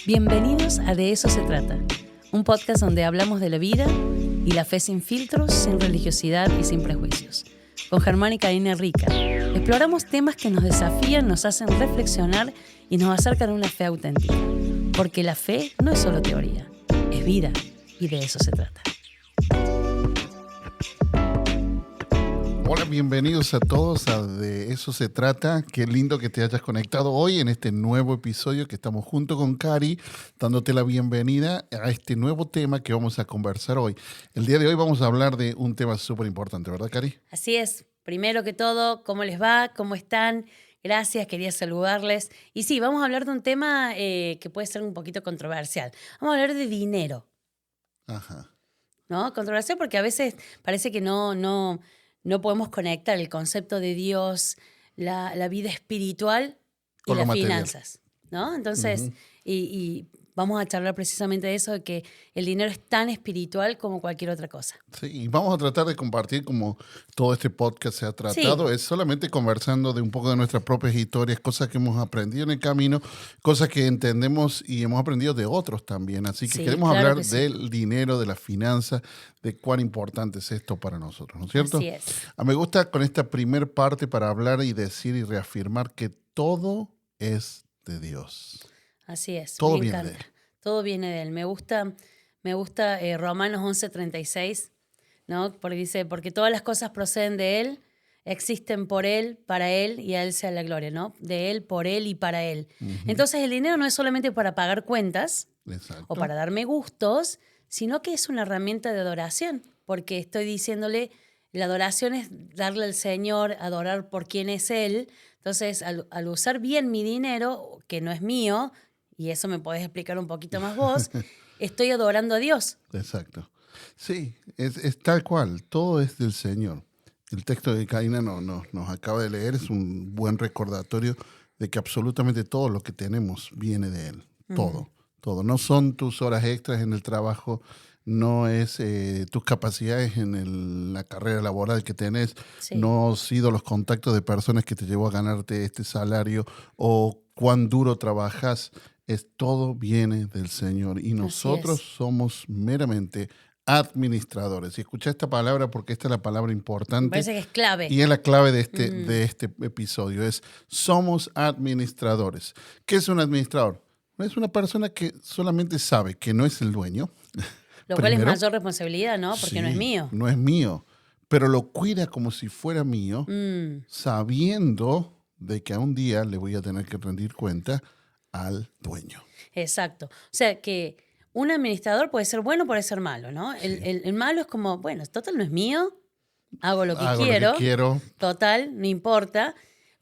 Bienvenidos a De Eso Se Trata, un podcast donde hablamos de la vida y la fe sin filtros, sin religiosidad y sin prejuicios. Con Germán y Karina Rica, exploramos temas que nos desafían, nos hacen reflexionar y nos acercan a una fe auténtica. Porque la fe no es solo teoría, es vida y de eso se trata. Hola, bienvenidos a todos a De Eso Se Trata. Qué lindo que te hayas conectado hoy en este nuevo episodio que estamos junto con Cari, dándote la bienvenida a este nuevo tema que vamos a conversar hoy. El día de hoy vamos a hablar de un tema súper importante, ¿verdad, Cari? Así es. Primero que todo, ¿cómo les va? ¿Cómo están? Gracias, quería saludarles. Y sí, vamos a hablar de un tema que puede ser un poquito controversial. Vamos a hablar de dinero, Ajá. ¿no? Controversial porque a veces parece que no podemos conectar el concepto de Dios, la vida espiritual y Con lo las material. finanzas, ¿no? Entonces, y vamos a charlar precisamente de eso, de que el dinero es tan espiritual como cualquier otra cosa. Sí, y vamos a tratar de compartir como todo este podcast se ha tratado. Sí. Es solamente conversando de un poco de nuestras propias historias, cosas que hemos aprendido en el camino, cosas que entendemos y hemos aprendido de otros también. Así que Sí, queremos claro hablar que sí. del dinero, de las finanzas, de cuán importante es esto para nosotros, ¿no es cierto? Así es. Me gusta con esta primer parte para hablar y decir y reafirmar que todo es de Dios. Así es, Todo me viene encanta. de él. Todo viene de él. Me gusta Romanos 11:36, ¿no? Porque dice, porque todas las cosas proceden de él, existen por él, para él y a él sea la gloria, ¿no? De él, por él y para él. Entonces el dinero no es solamente para pagar cuentas Exacto. o para darme gustos, sino que es una herramienta de adoración, porque estoy diciéndole, la adoración es darle al Señor, adorar por quién es Él. Entonces, al usar bien mi dinero, que no es mío, y eso me podés explicar un poquito más vos, estoy adorando a Dios. Exacto. Sí, es tal cual, todo es del Señor. El texto de Karina nos acaba de leer, es un buen recordatorio de que absolutamente todo lo que tenemos viene de Él. Todo. No son tus horas extras en el trabajo, no es tus capacidades en la carrera laboral que tenés, Sí. no han sido los contactos de personas que te llevó a ganarte este salario o cuán duro trabajas. Todo viene del Señor y nosotros somos meramente administradores. Y escucha esta palabra porque esta es la palabra Me importante parece que es clave. y es la clave de este episodio. Somos administradores. ¿Qué es un administrador? Es una persona que solamente sabe que no es el dueño. Lo cual es Primero, mayor responsabilidad, ¿no? Porque no es sí, mío. No es mío, pero lo cuida como si fuera mío, sabiendo de que a un día le voy a tener que rendir cuenta al dueño. Exacto. O sea que un administrador puede ser bueno, puede ser malo, ¿no? El malo es como, bueno, total no es mío, hago lo que quiero, total, no importa,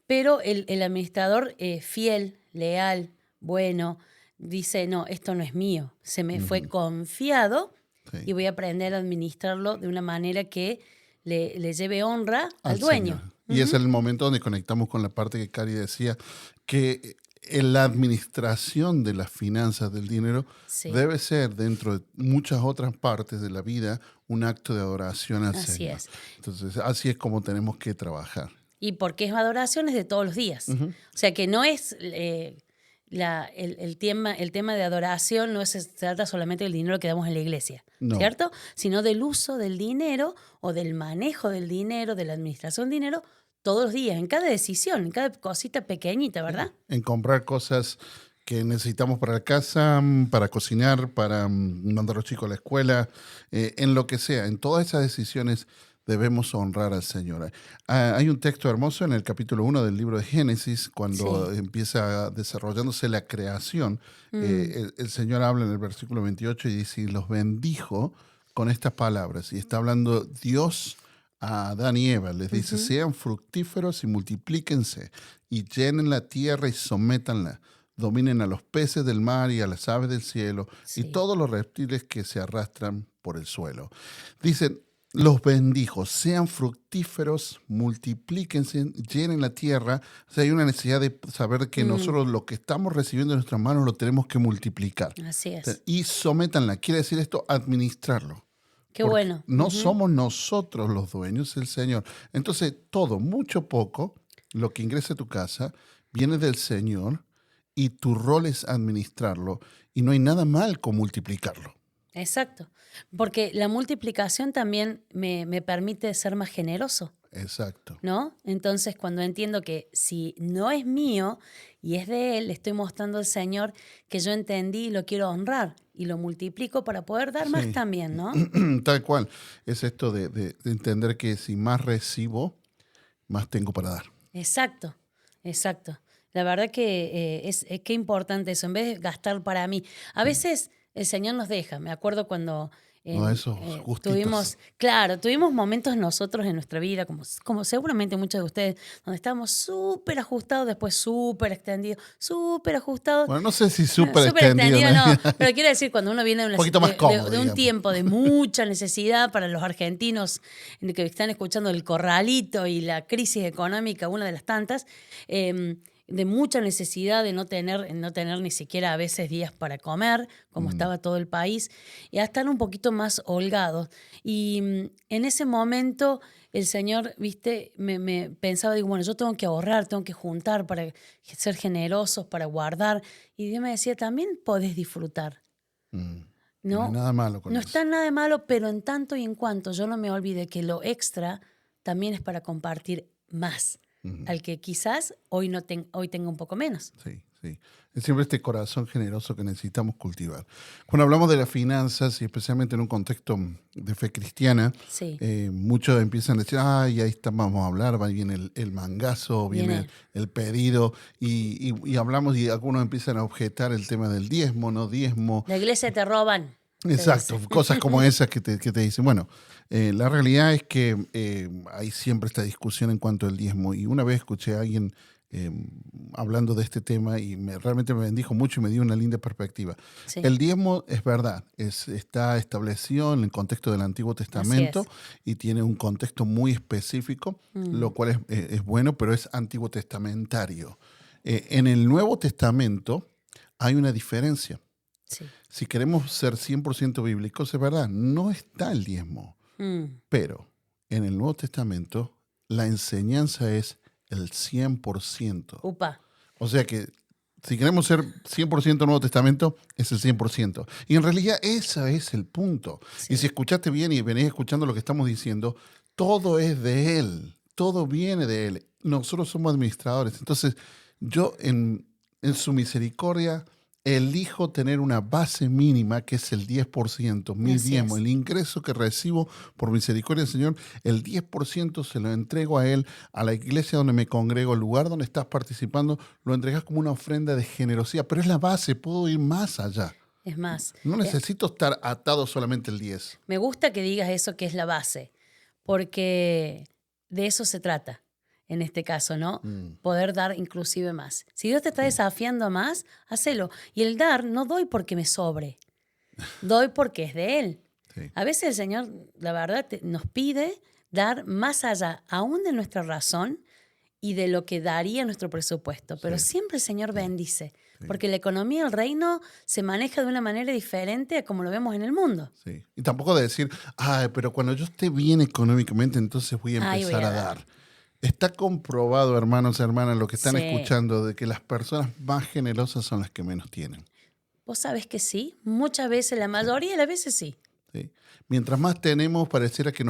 pero el administrador fiel, leal, bueno, dice, no, esto no es mío, se me fue confiado Sí. y voy a aprender a administrarlo de una manera que le lleve honra al dueño. Señor. Y es el momento donde conectamos con la parte que Cari decía, que en la administración de las finanzas del dinero Sí. debe ser, dentro de muchas otras partes de la vida, un acto de adoración al Así Señor. es. Entonces, así es como tenemos que trabajar. Y porque es adoración es de todos los días. O sea que no es el tema de adoración, no se trata solamente del dinero que damos en la iglesia, No. ¿cierto? Sino del uso del dinero o del manejo del dinero, de la administración del dinero todos los días, en cada decisión, en cada cosita pequeñita, ¿verdad? En comprar cosas que necesitamos para la casa, para cocinar, para mandar a los chicos a la escuela, en lo que sea. En todas esas decisiones debemos honrar al Señor. Hay un texto hermoso en el capítulo 1 del libro de Génesis, cuando empieza desarrollándose la creación. El Señor habla en el versículo 28 y dice, y los bendijo con estas palabras. Y está hablando Dios a Adán y Eva. Les dice, sean fructíferos y multiplíquense, y llenen la tierra y sométanla. Dominen a los peces del mar y a las aves del cielo y todos los reptiles que se arrastran por el suelo. Dicen, los bendijo, sean fructíferos, multiplíquense, llenen la tierra. O sea, hay una necesidad de saber que nosotros lo que estamos recibiendo en nuestras manos lo tenemos que multiplicar. Así es. Y sométanla, quiere decir esto, administrarlo. Qué Porque bueno. no somos nosotros los dueños, el Señor. Entonces, todo, mucho poco, lo que ingresa a tu casa, viene del Señor y tu rol es administrarlo y no hay nada mal con multiplicarlo. Exacto. Porque la multiplicación también me permite ser más generoso, Exacto. ¿no? Entonces, cuando entiendo que si no es mío y es de Él, le estoy mostrando al Señor que yo entendí y lo quiero honrar y lo multiplico para poder dar más Sí. también, ¿no? Tal cual. Es esto de entender que si más recibo, más tengo para dar. Exacto, exacto. La verdad que es que importante eso, en vez de gastar para mí. A veces el Señor nos deja. Me acuerdo cuando No, esos gustitos. tuvimos momentos nosotros en nuestra vida, como seguramente muchos de ustedes, donde estábamos súper ajustados, después súper extendidos, súper ajustados. Bueno, no sé si súper Súper extendido. extendido, ¿no? no. Pero quiero decir, cuando uno viene de, Un poquito más cómodo, de un digamos. tiempo de mucha necesidad para los argentinos que están escuchando el corralito y la crisis económica, una de las tantas, de mucha necesidad de no tener ni siquiera a veces días para comer, como estaba todo el país, y a estar un poquito más holgados. Y en ese momento el Señor, viste, me pensaba, digo, bueno, yo tengo que ahorrar, tengo que juntar para ser generosos, para guardar. Y Dios me decía, también podés disfrutar. No hay nada malo con No eso. está nada de malo, pero en tanto y en cuanto yo no me olvide que lo extra también es para compartir más. Al que quizás hoy tenga un poco menos. Sí, sí. Es siempre este corazón generoso que necesitamos cultivar. Cuando hablamos de las finanzas, y especialmente en un contexto de fe cristiana, Sí. muchos empiezan a decir, ay, ahí está, vamos a hablar, va viene el mangazo, viene el pedido, y hablamos y algunos empiezan a objetar el tema del diezmo, no diezmo. La iglesia te roban. Exacto, cosas como esas que te dicen. Bueno, la realidad es que hay siempre esta discusión en cuanto al diezmo. Y una vez escuché a alguien hablando de este tema y realmente me bendijo mucho y me dio una linda perspectiva. Sí. El diezmo es verdad, está establecido en el contexto del Antiguo Testamento y tiene un contexto muy específico, lo cual es bueno, pero es antiguo testamentario. En el Nuevo Testamento hay una diferencia. Sí. Si queremos ser 100% bíblicos, es verdad, no está el diezmo. Pero en el Nuevo Testamento la enseñanza es el 100%. Upa. O sea que si queremos ser 100% Nuevo Testamento, es el 100%. Y en realidad ese es el punto. Sí. Y si escuchaste bien y venís escuchando lo que estamos diciendo, todo es de Él, todo viene de Él. Nosotros somos administradores. Entonces, yo en su misericordia elijo tener una base mínima que es el 10%, mi diezmo, el ingreso que recibo por misericordia del Señor, el 10% se lo entrego a Él, a la iglesia donde me congrego, el lugar donde estás participando, lo entregas como una ofrenda de generosidad, pero es la base, puedo ir más allá. Es más. No necesito estar atado solamente al 10. Me gusta que digas eso que es la base, porque de eso se trata. En este caso, ¿no? Poder dar inclusive más. Si Dios te está desafiando a más, hacelo. Y el dar no doy porque me sobre, doy porque es de Él. Sí. A veces el Señor, la verdad, nos pide dar más allá, aún de nuestra razón y de lo que daría nuestro presupuesto. Pero siempre el Señor bendice, porque la economía del reino se maneja de una manera diferente a como lo vemos en el mundo. Sí. Y tampoco de decir, pero cuando yo esté bien económicamente, entonces voy a empezar a dar. Está comprobado, hermanos y hermanas, lo que están escuchando, de que las personas más generosas son las que menos tienen. Vos sabés que sí, muchas veces, la mayoría de las veces sí. Sí. Mientras más tenemos, pareciera que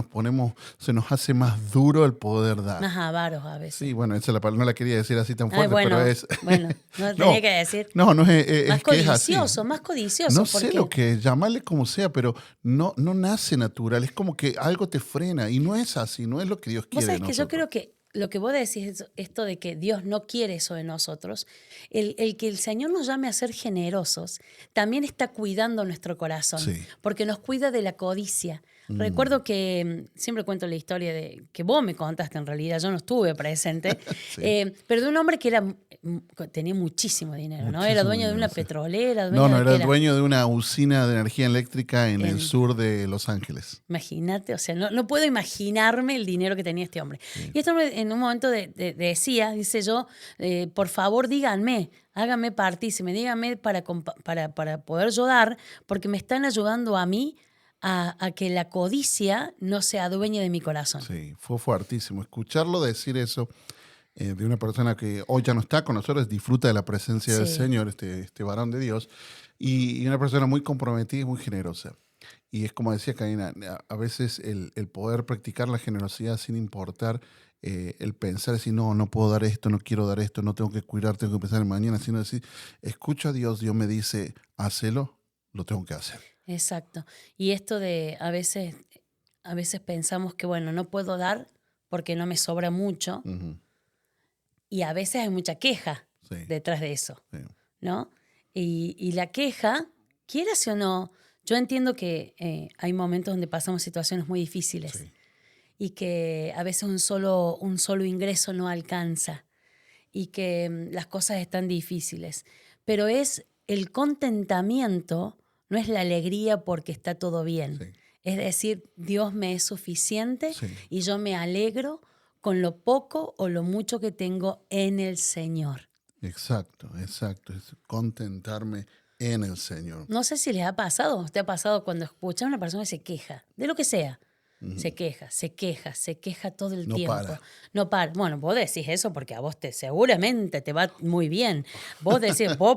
se nos hace más duro el poder dar. Más avaros a veces. Sí, bueno, esa es la palabra, no la quería decir así tan fuerte, pero es... Bueno, no tenía que decir. No es más que codicioso, es así. más codicioso. No sé lo que es, llamarle como sea, pero no nace natural, es como que algo te frena y no es así, no es lo que Dios quiere. Vos sabés de que yo nosotros. creo que lo que vos decís es esto de que Dios no quiere eso de nosotros. El que el Señor nos llame a ser generosos también está cuidando nuestro corazón, porque nos cuida de la codicia. Recuerdo que, siempre cuento la historia de que vos me contaste en realidad, yo no estuve presente, pero de un hombre que tenía muchísimo dinero, ¿no? Era dueño de una petrolera. Era el dueño de una usina de energía eléctrica en el sur de Los Ángeles. Imagínate, o sea, no puedo imaginarme el dinero que tenía este hombre. Y este hombre en un momento dice yo, por favor díganme, háganme partícipe, díganme para poder yo dar, porque me están ayudando a mí a que la codicia no se adueñe de mi corazón. Sí, fue fuertísimo. Escucharlo decir eso de una persona que hoy ya no está con nosotros, disfruta de la presencia del Sí. Señor, este varón de Dios, y una persona muy comprometida y muy generosa. Y es como decía Karina, a veces el poder practicar la generosidad sin importar el pensar, decir, no puedo dar esto, no quiero dar esto, no tengo que cuidar, tengo que pensar en mañana, sino decir, escucho a Dios, Dios me dice, hacelo, lo tengo que hacer. Exacto. Y esto de a veces pensamos que, bueno, no puedo dar porque no me sobra mucho, Ujú, y a veces hay mucha queja sí, detrás de eso, sí, ¿no? Y la queja, quieras o no, yo entiendo que hay momentos donde pasamos situaciones muy difíciles sí, y que a veces un solo ingreso no alcanza y que las cosas están difíciles. Pero es el contentamiento, no es la alegría porque está todo bien. sí, Es decir, Dios me es suficiente sí. y yo me alegro con lo poco o lo mucho que tengo en el Señor. Exacto, exacto. Es contentarme en el Señor. No sé si les ha pasado, ¿te ha pasado cuando escuchas a una persona que se queja, de lo que sea? Se queja todo el No tiempo. para. No para. Bueno, vos decís eso porque a vos seguramente te va muy bien. Vos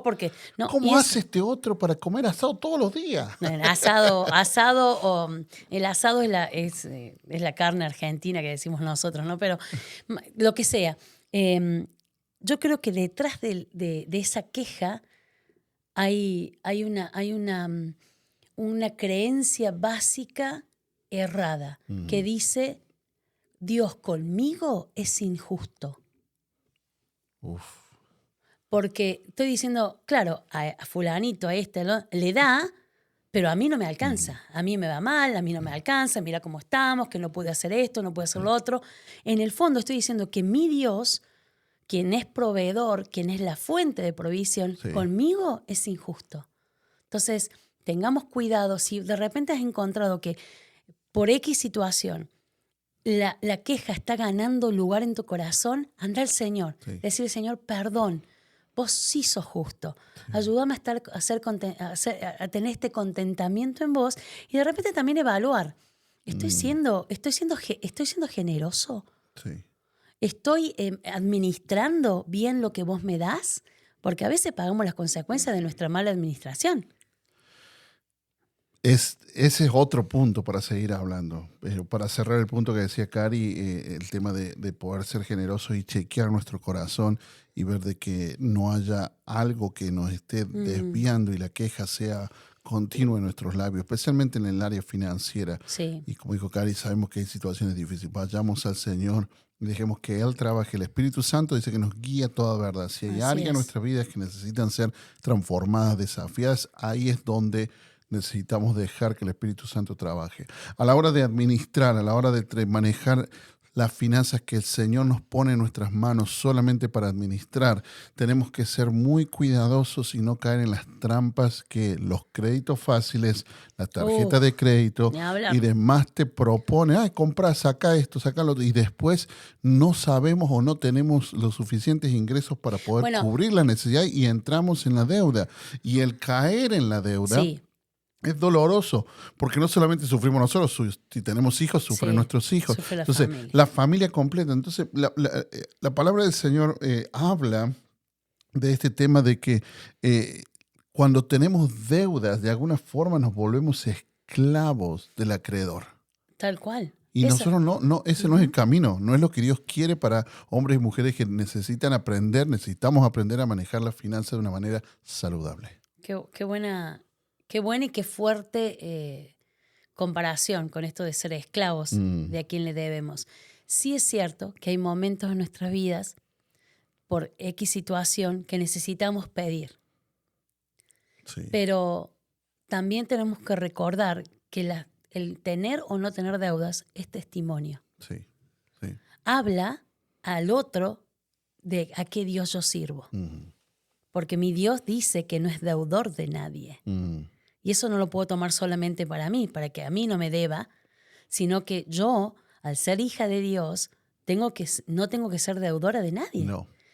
porque no, y ¿Cómo es hace este otro para comer asado todos los días? asado o el asado es la carne argentina que decimos nosotros, ¿no? Pero lo que sea. Yo creo que detrás de esa queja hay una creencia básica errada que dice, Dios conmigo es injusto. Uf, Porque estoy diciendo, claro, a fulanito, a este, ¿no? Le da, pero a mí no me alcanza. A mí me va mal, a mí no me alcanza, mira cómo estamos, que no pude hacer esto, no pude hacer lo otro. En el fondo estoy diciendo que mi Dios, quien es proveedor, quien es la fuente de provisión, sí. conmigo es injusto. Entonces, tengamos cuidado. Si de repente has encontrado que por X situación la queja está ganando lugar en tu corazón, anda al Señor. Sí. Decir, Señor, perdón, vos sí sos justo. Ayúdame a tener este contentamiento en vos y de repente también evaluar. ¿Estoy siendo generoso? Sí. ¿Estoy administrando bien lo que vos me das? Porque a veces pagamos las consecuencias de nuestra mala administración. Ese es otro punto para seguir hablando. Pero para cerrar el punto que decía Cari, el tema de poder ser generoso y chequear nuestro corazón y ver de que no haya algo que nos esté desviando y la queja sea continua en nuestros labios, especialmente en el área financiera. Sí. Y como dijo Cari, sabemos que hay situaciones difíciles. Vayamos al Señor y dejemos que Él trabaje. El Espíritu Santo dice que nos guía toda verdad. Si hay Así áreas en es. nuestras vidas que necesitan ser transformadas, desafiadas, ahí es donde necesitamos dejar que el Espíritu Santo trabaje. A la hora de administrar, a la hora de manejar las finanzas que el Señor nos pone en nuestras manos solamente para administrar, tenemos que ser muy cuidadosos y no caer en las trampas que los créditos fáciles, la tarjeta de crédito ni hablar. y demás te propone. Ay, compra, saca esto, saca lo otro. Y después no sabemos o no tenemos los suficientes ingresos para poder cubrir la necesidad y entramos en la deuda. Y el caer en la deuda Sí. es doloroso, porque no solamente sufrimos nosotros, si tenemos hijos, sufren nuestros hijos. Sufre la Entonces, familia. la familia completa. Entonces, la palabra del Señor habla de este tema de que cuando tenemos deudas, de alguna forma nos volvemos esclavos del acreedor. Tal cual. Y nosotros ese no es el camino, no es lo que Dios quiere para hombres y mujeres que necesitamos aprender a manejar las finanzas de una manera saludable. Qué buena y qué fuerte comparación con esto de ser esclavos de a quien le debemos. Sí es cierto que hay momentos en nuestras vidas, por X situación, que necesitamos pedir. Sí. Pero también tenemos que recordar que el tener o no tener deudas es testimonio. Sí, sí. Habla al otro de a qué Dios yo sirvo. Porque mi Dios dice que no es deudor de nadie. Y eso no lo puedo tomar solamente para mí, para que a mí no me deba, sino que yo, al ser hija de Dios, no tengo que ser deudora de nadie.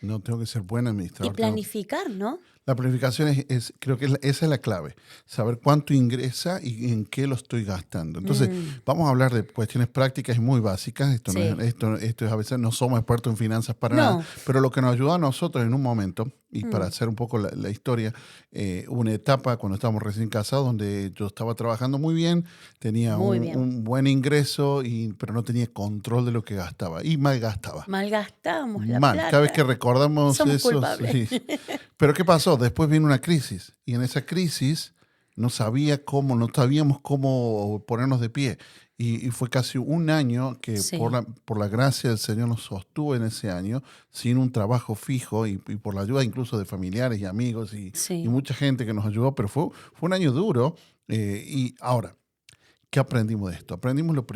No tengo que ser buena Y administrador. planificar, ¿no? La planificación creo que esa es la clave. Saber cuánto ingresa y en qué lo estoy gastando. Entonces, vamos a hablar de cuestiones prácticas y muy básicas. Esto, Sí. esto es a veces no somos expertos en finanzas para No. nada, pero lo que nos ayudó a nosotros en un momento, y para hacer un poco la historia, hubo una etapa cuando estábamos recién casados donde yo estaba trabajando muy bien, tenía Muy bien. un buen ingreso, pero no tenía control de lo que gastaba y malgastaba. Malgastamos la Mal. plata. Cada vez que recordamos Somos eso. culpables. Sí. Pero ¿qué pasó? Después vino una crisis. Y en esa crisis no sabíamos cómo ponernos de pie. Y fue casi un año que Sí. por la gracia del Señor nos sostuvo en ese año, sin un trabajo fijo y por la ayuda incluso de familiares y amigos Sí. y mucha gente que nos ayudó. Pero fue un año duro. Y ahora, ¿qué aprendimos de esto? Aprendimos lo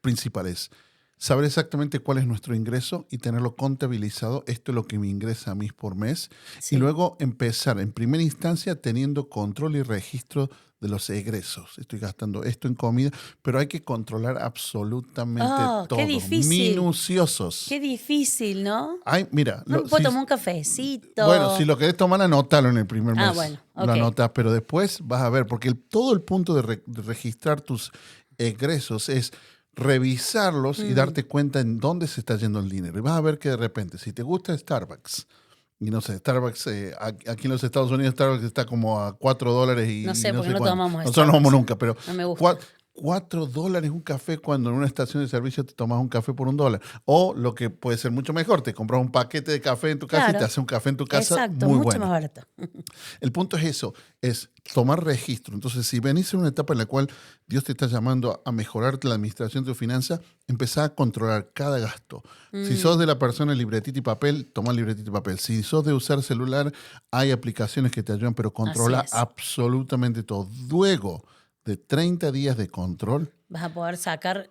principal es saber exactamente cuál es nuestro ingreso y tenerlo contabilizado. Esto es lo que me ingresa a mí por mes. Sí. Y luego empezar en primera instancia teniendo control y registro de los egresos. Estoy gastando esto en comida, pero hay que controlar absolutamente todo. Qué difícil. Minuciosos. Qué difícil, ¿no? Ay, mira. No me puedo tomar un cafecito. Bueno, si lo querés tomar, anótalo en el primer mes. Bueno, Lo ok. anotas, pero después vas a ver, porque todo el punto de registrar tus egresos es revisarlos y darte cuenta en dónde se está yendo el dinero. Y vas a ver que de repente, si te gusta Starbucks, y no sé, Starbucks, aquí en los Estados Unidos Starbucks está como a $4 y No sé, y porque no cuánto. tomamos Nosotros no Starbucks. tomamos nunca, pero No me gusta. $4 un café cuando en una estación de servicio te tomas un café por $1. O lo que puede ser mucho mejor, te compras un paquete de café en tu casa y Claro. te haces un café en tu casa. Exacto, muy mucho bueno. más barato. El punto es eso, es tomar registro. Entonces, si venís en una etapa en la cual Dios te está llamando a mejorar la administración de tu finanza, empezá a controlar cada gasto. Si sos de la persona libretita y papel, toma libretita y papel. Si sos de usar celular, hay aplicaciones que te ayudan, pero controla Así es. absolutamente todo. Luego de 30 días de control, Vas a poder sacar,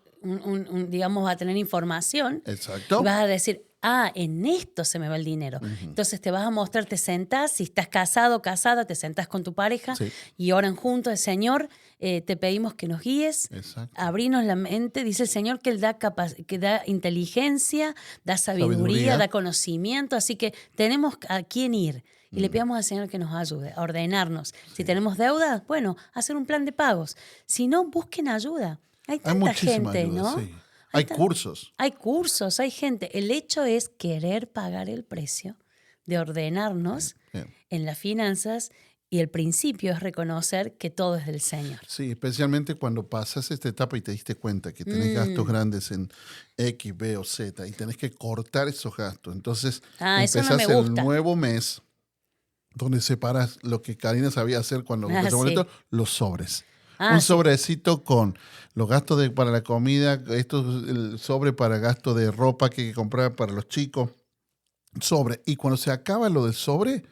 digamos, vas a tener información. exacto. Y vas a decir, en esto se me va el dinero. Entonces te vas a mostrar, te sentás, si estás casado, casada, te sentás con tu pareja Sí. y oran juntos. Señor, te pedimos que nos guíes, Exacto. abrinos la mente. Dice el Señor que Él que da inteligencia, da sabiduría, da conocimiento. Así que tenemos a quién ir. Y le pidamos al Señor que nos ayude a ordenarnos. Si tenemos deudas, bueno, hacer un plan de pagos. Si no, busquen ayuda. Hay Hay tanta muchísima gente, ayuda, ¿no? sí. Hay cursos. Hay cursos, hay gente. El hecho es querer pagar el precio de ordenarnos Bien. en las finanzas y el principio es reconocer que todo es del Señor. Sí, especialmente cuando pasas esta etapa y te diste cuenta que tenés gastos grandes en X, B o Z y tenés que cortar esos gastos. Entonces Eso no empezás me el gusta. nuevo mes donde separas lo que Karina sabía hacer cuando empezó sí. boleto, los sobres. Sí. Sobrecito con los gastos para la comida, el sobre para gasto de ropa que hay que comprar para los chicos, sobre. Y cuando se acaba lo del sobre,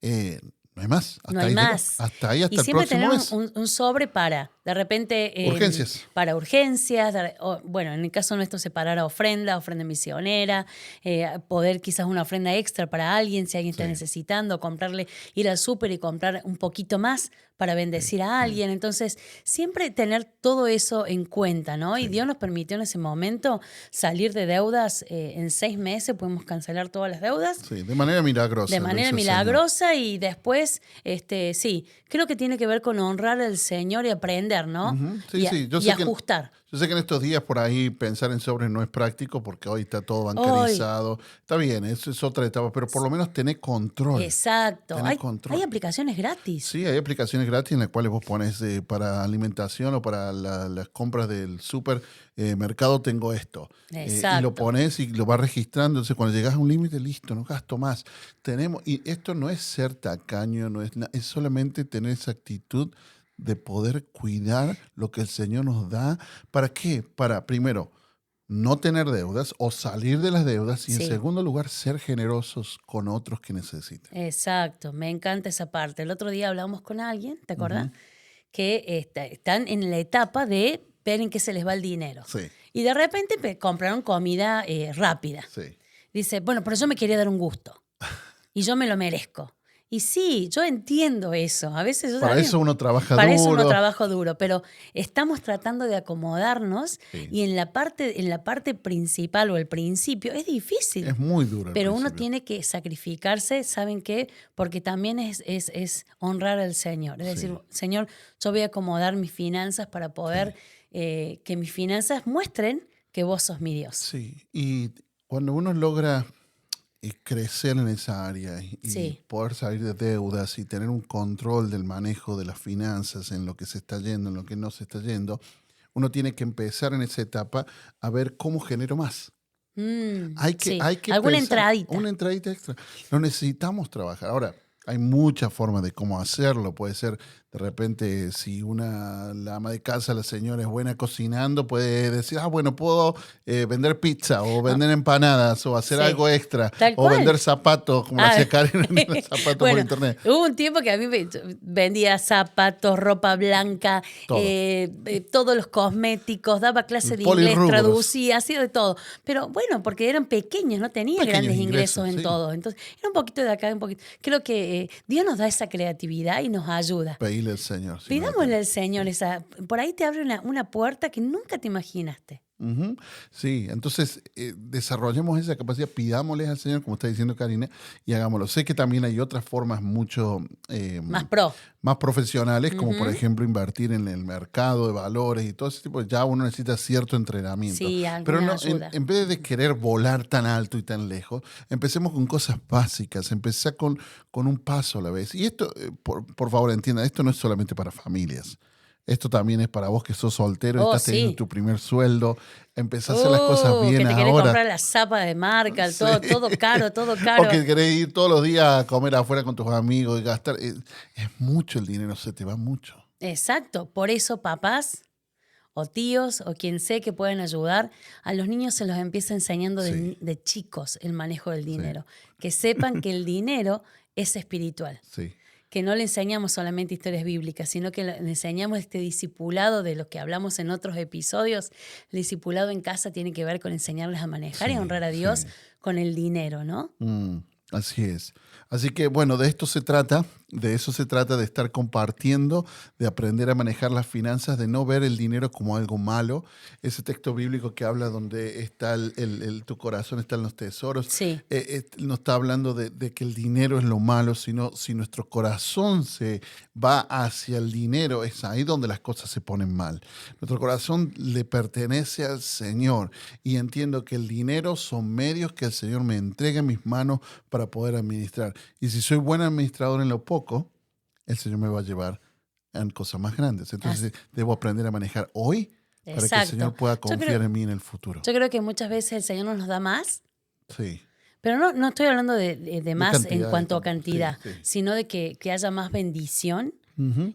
no hay más. Hasta No hay ahí llegó. más. Hasta ahí, hasta Y el siempre próximo tener mes. un sobre para, de repente... Urgencias. Para urgencias, bueno, en el caso nuestro separar a ofrenda misionera, poder quizás una ofrenda extra para alguien, si alguien está necesitando, ir al súper y comprar un poquito más para bendecir a alguien. Entonces, siempre tener todo eso en cuenta, ¿no? Y Dios nos permitió en ese momento salir de deudas. En 6 meses podemos cancelar todas las deudas. Sí, de manera milagrosa. De lo manera hizo el milagrosa y después, sí, creo que tiene que ver con honrar al Señor y aprender, ¿no? Ujú. Sí, y sí. y ajustar. Yo sé que en estos días por ahí pensar en sobres no es práctico porque hoy está todo bancarizado. Está bien, eso es otra etapa, pero por lo menos tener control. Exacto. Tener control. Hay aplicaciones gratis. Sí, hay aplicaciones gratis en las cuales vos pones para alimentación o para las compras del supermercado tengo esto. Exacto. Y lo pones y lo vas registrando. Entonces, cuando llegas a un límite, listo, no gasto más. Y esto no es ser tacaño, es solamente tener esa actitud de poder cuidar lo que el Señor nos da. ¿Para qué? Para, primero, no tener deudas o salir de las deudas y en segundo lugar, ser generosos con otros que necesiten. Exacto, me encanta esa parte. El otro día hablamos con alguien, ¿te acordás? Que están en la etapa de ver en qué se les va el dinero. Sí. Y de repente compraron comida rápida. Sí. Dice, bueno, pero yo me quería dar un gusto y yo me lo merezco. Y sí, yo entiendo eso. A veces yo Para también, eso uno trabaja para duro. eso uno trabaja duro, pero estamos tratando de acomodarnos Sí. y en la parte principal o el principio es difícil. Es muy duro. Pero uno tiene que sacrificarse, ¿saben qué? Porque también es honrar al Señor. Es decir, Señor, yo voy a acomodar mis finanzas para poder que mis finanzas muestren que vos sos mi Dios. Sí, y cuando uno logra crecer en esa área y poder salir de deudas y tener un control del manejo de las finanzas, en lo que se está yendo, en lo que no se está yendo, uno tiene que empezar en esa etapa a ver cómo genero más. Hay que alguna pensar, entradita. una entradita extra. Lo necesitamos trabajar. Ahora, hay muchas formas de cómo hacerlo. Puede ser, de repente, si la ama de casa, la señora es buena cocinando, puede decir, bueno, puedo vender pizza o vender empanadas o hacer algo extra. Tal o cual. vender zapatos, como lo hacía Karen, vender zapatos por internet. Hubo un tiempo que a mí vendía zapatos, ropa blanca, todos los cosméticos, daba clase de inglés, traducía, hacía de todo. Pero bueno, porque eran pequeños, no tenía grandes ingresos en todo. Entonces, era un poquito de acá, un poquito. Creo que Dios nos da esa creatividad y nos ayuda. Pedirle al Señor. Pidámosle al Señor por ahí te abre una puerta que nunca te imaginaste. Uh-huh. Sí, entonces desarrollemos esa capacidad, pidámosles al Señor, como está diciendo Karina, y hagámoslo. Sé que también hay otras formas mucho más profesionales, como por ejemplo invertir en el mercado de valores y todo ese tipo. Ya uno necesita cierto entrenamiento. Sí, pero no, ayuda. en vez de querer volar tan alto y tan lejos, empecemos con cosas básicas, empecé con un paso a la vez. Y esto, por favor, entiendan, esto no es solamente para familias. Esto también es para vos que sos soltero, estás teniendo tu primer sueldo, empezás a hacer las cosas bien ahora. Que te querés comprar la zapa de marca, todo caro. O que querés ir todos los días a comer afuera con tus amigos y gastar. Es mucho el dinero, se te va mucho. Exacto, por eso papás o tíos o quien sea que puedan ayudar, a los niños se los empieza enseñando de chicos el manejo del dinero. Que sepan que el dinero es espiritual. Sí. Que no le enseñamos solamente historias bíblicas, sino que le enseñamos este discipulado de lo que hablamos en otros episodios. El discipulado en casa tiene que ver con enseñarles a manejar y a honrar a Dios con el dinero, ¿no? Así es. Así que, bueno, de eso se trata, de estar compartiendo, de aprender a manejar las finanzas, de no ver el dinero como algo malo. Ese texto bíblico que habla donde está tu corazón, están los tesoros, no está hablando de que el dinero es lo malo, sino si nuestro corazón se va hacia el dinero, es ahí donde las cosas se ponen mal. Nuestro corazón le pertenece al Señor y entiendo que el dinero son medios que el Señor me entrega en mis manos para poder administrar. Y si soy buen administrador en lo poco, el Señor me va a llevar en cosas más grandes. Entonces debo aprender a manejar hoy para que el Señor pueda confiar en mí en el futuro. Yo creo que muchas veces el Señor nos da más. Sí. Pero no estoy hablando de más cantidad, en cuanto a cantidad, sí. sino de que haya más bendición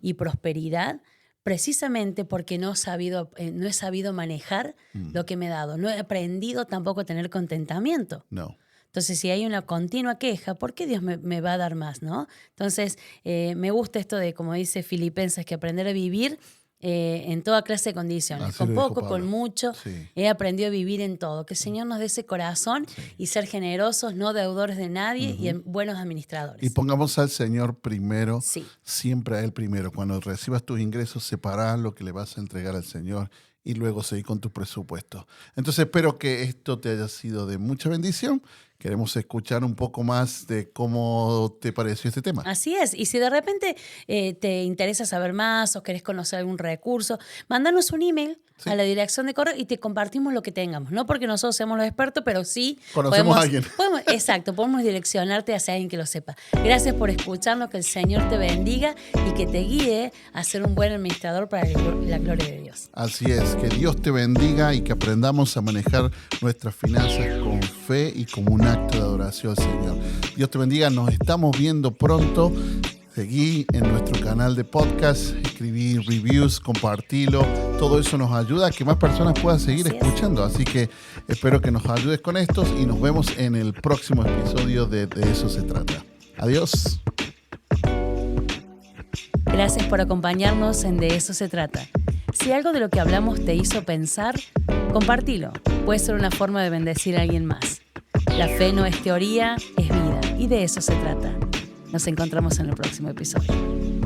y prosperidad, precisamente porque no he sabido manejar lo que me he dado. No he aprendido tampoco a tener contentamiento. No. Entonces, si hay una continua queja, ¿por qué Dios me va a dar más, no? Entonces, me gusta esto de, como dice Filipenses, que aprender a vivir en toda clase de condiciones. Así con poco, con mucho. Sí. He aprendido a vivir en todo. Que el Señor nos dé ese corazón y ser generosos, no deudores de nadie y buenos administradores. Y pongamos al Señor primero, Sí. siempre a Él primero. Cuando recibas tus ingresos, separá lo que le vas a entregar al Señor y luego seguir con tu presupuesto. Entonces espero que esto te haya sido de mucha bendición. Queremos escuchar un poco más de cómo te pareció este tema. Así es. Y si de repente te interesa saber más o querés conocer algún recurso, mándanos un email a la dirección de correo y te compartimos lo que tengamos. No porque nosotros seamos los expertos, pero sí conocemos a alguien. Podemos direccionarte hacia alguien que lo sepa. Gracias por escucharnos, que el Señor te bendiga y que te guíe a ser un buen administrador para la gloria de Dios. Así es, que Dios te bendiga y que aprendamos a manejar nuestras finanzas con fe y como un acto de adoración al Señor. Dios te bendiga, nos estamos viendo pronto. Seguí en nuestro canal de podcast, escribí reviews, compartilo. Todo eso nos ayuda a que más personas puedan seguir escuchando. Así que espero que nos ayudes con estos y nos vemos en el próximo episodio de Eso se trata. Adiós. Gracias por acompañarnos en De Eso se trata. Si algo de lo que hablamos te hizo pensar, compartilo. Puede ser una forma de bendecir a alguien más. La fe no es teoría, es vida. Y de eso se trata. Nos encontramos en el próximo episodio.